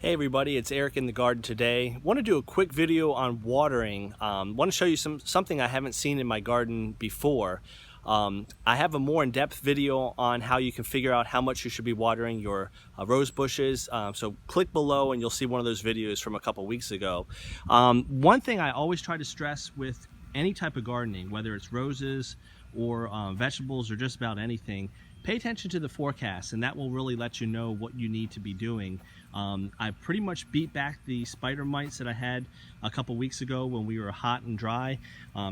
Hey everybody, it's Eric in the garden today. Want to do a quick video on watering. Want to show you something I haven't seen in my garden before. I have a more in-depth video on how you can figure out how much you should be watering your rose bushes. So click below and you'll see one of those videos from a couple weeks ago. One thing I always try to stress with any type of gardening, whether it's roses or vegetables or just about anything, pay attention to the forecast, and that will really let you know what you need to be doing. I pretty much beat back the spider mites that I had a couple weeks ago when we were hot and dry.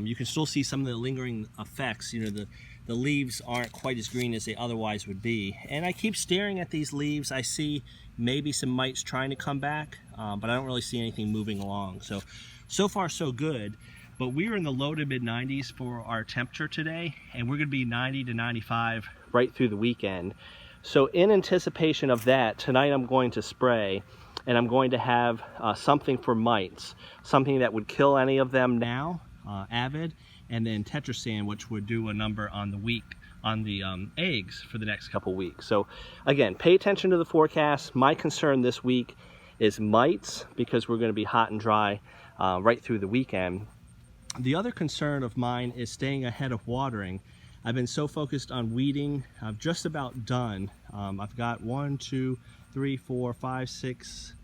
You can still see some of the lingering effects. You know, the leaves aren't quite as green as they otherwise would be. And I keep staring at these leaves. I see maybe some mites trying to come back, but I don't really see anything moving along. So far so good. But we were in the low to mid 90s for our temperature today, and we're going to be 90 to 95 right through the weekend. So in anticipation of that, tonight I'm going to spray, and I'm going to have something for mites, something that would kill any of them now, Avid, and then Tetrasan, which would do a number on the eggs for the next couple weeks. So again, pay attention to the forecast. My concern this week is mites, because we're going to be hot and dry right through the weekend. The other concern of mine is staying ahead of watering. I've been so focused on weeding. I'm just about done. I've got 1, 2, 3, 4, 5, 6,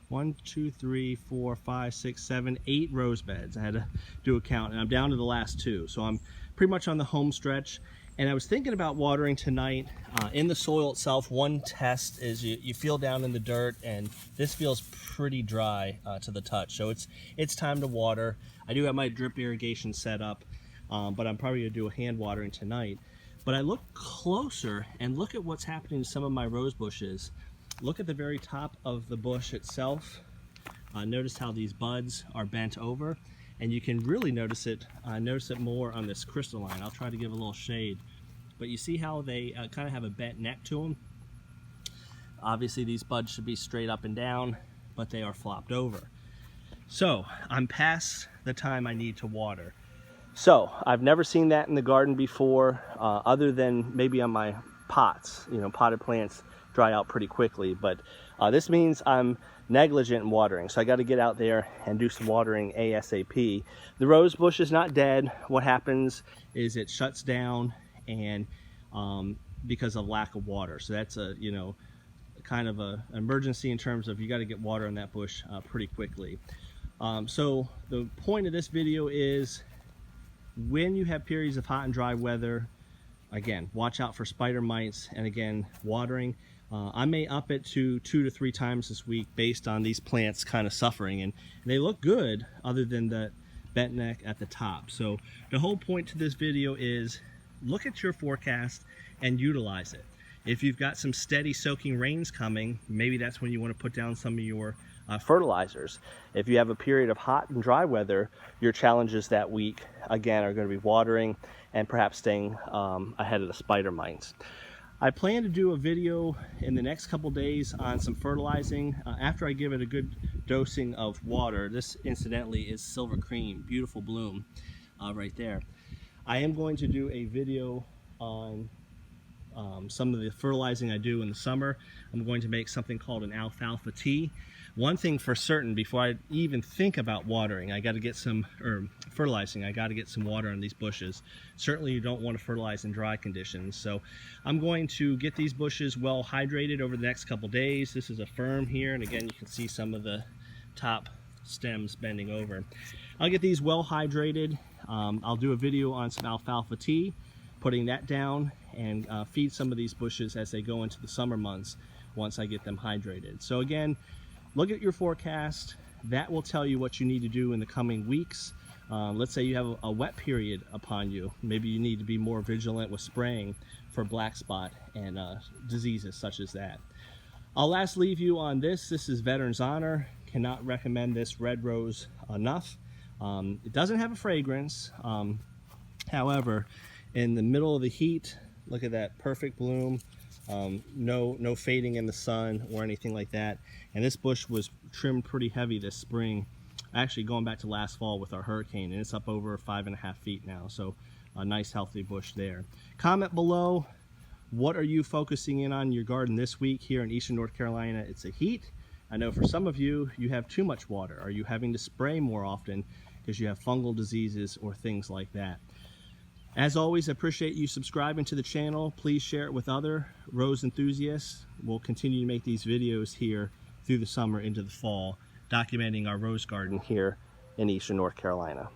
1, 2, 3, 4, 5, 6, 7, 8 rose beds. I had to do a count, and I'm down to the last 2. So I'm pretty much on the home stretch. And I was thinking about watering tonight. In the soil itself, one test is you feel down in the dirt, and this feels pretty dry to the touch. So it's time to water. I do have my drip irrigation set up, but I'm probably gonna do a hand watering tonight. But I look closer and look at what's happening to some of my rose bushes. Look at the very top of the bush itself. Notice how these buds are bent over, and you can really notice it more on this crystalline. I'll try to give a little shade, but you see how they kind of have a bent neck to them. Obviously these buds should be straight up and down, but they are flopped over. So I'm past the time I need to water. So I've never seen that in the garden before, other than maybe on my pots. You know, potted plants dry out pretty quickly, but this means I'm negligent in watering. So I got to get out there and do some watering ASAP. The rose bush is not dead. What happens is it shuts down, and because of lack of water. So that's a, you know, kind of an emergency in terms of you got to get water on that bush pretty quickly. So the point of this video is, when you have periods of hot and dry weather, again, watch out for spider mites, and again, watering. I may up it to 2 to 3 times this week based on these plants kind of suffering, and they look good other than the bent neck at the top. So the whole point to this video is, look at your forecast and utilize it. If you've got some steady soaking rains coming, maybe that's when you want to put down some of your fertilizers. If you have a period of hot and dry weather, your challenges that week, again, are going to be watering and perhaps staying ahead of the spider mites. I plan to do a video in the next couple days on some fertilizing after I give it a good dosing of water. This, incidentally, is Silver Cream, beautiful bloom right there. I am going to do a video on some of the fertilizing I do in the summer. I'm going to make something called an alfalfa tea. One thing for certain, before I even think about watering, I got to get some, or fertilizing, I got to get some water on these bushes. Certainly you don't want to fertilize in dry conditions. So I'm going to get these bushes well hydrated over the next couple days. This is a fern here, and again, you can see some of the top stems bending over. I'll get these well hydrated. I'll do a video on some alfalfa tea, putting that down, and feed some of these bushes as they go into the summer months once I get them hydrated. So again, look at your forecast. That will tell you what you need to do in the coming weeks. Let's say you have a wet period upon you. Maybe you need to be more vigilant with spraying for black spot and diseases such as that. I'll last leave you on this. This is Veteran's Honor. Cannot recommend this red rose enough. It doesn't have a fragrance. However, in the middle of the heat, look at that perfect bloom. No fading in the sun or anything like that. And this bush was trimmed pretty heavy this spring, actually going back to last fall with our hurricane, and it's up over 5.5 feet now. So a nice healthy bush there. Comment below, what are you focusing in on your garden this week here in Eastern North Carolina? It's a heat. I know for some of you, you have too much water. Are you having to spray more often because you have fungal diseases or things like that? As always, I appreciate you subscribing to the channel. Please share it with other rose enthusiasts. We'll continue to make these videos here through the summer into the fall, documenting our rose garden here in Eastern North Carolina.